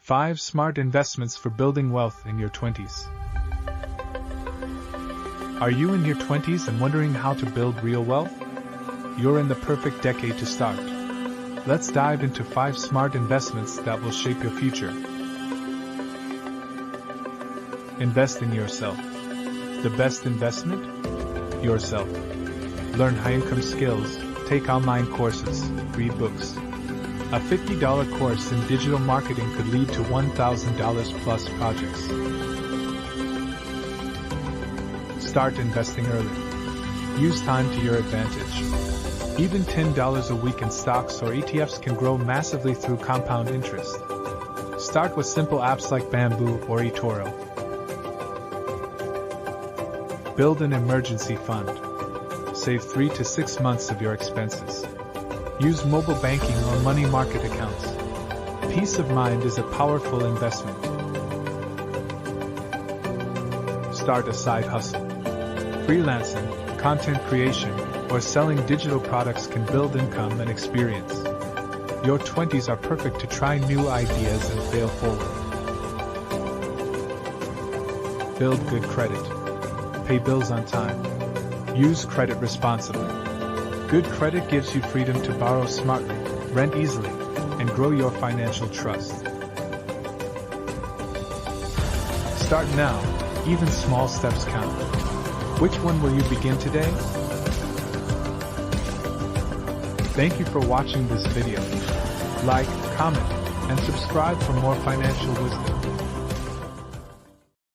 5 Smart Investments for Building Wealth in Your 20s. Are you in your 20s and wondering how to build real wealth? You're in the perfect decade to start. Let's dive into 5 smart investments that will shape your future. Invest in yourself. The best investment? Yourself. Learn high-income skills, take online courses, read books. A $50 course in digital marketing could lead to $1,000 plus projects. Start investing early. Use time to your advantage. Even $10 a week in stocks or ETFs can grow massively through compound interest. Start with simple apps like Bamboo or eToro. Build an emergency fund. Save 3 to 6 months of your expenses. Use mobile banking or money market accounts. Peace of mind is a powerful investment. Start a side hustle. Freelancing, content creation, or selling digital products can build income and experience. Your 20s are perfect to try new ideas and fail forward. Build good credit. Pay bills on time. Use credit responsibly. Good credit gives you freedom to borrow smartly, rent easily, and grow your financial trust. Start now, even small steps count. Which one will you begin today? Thank you for watching this video. Like, comment, and subscribe for more financial wisdom.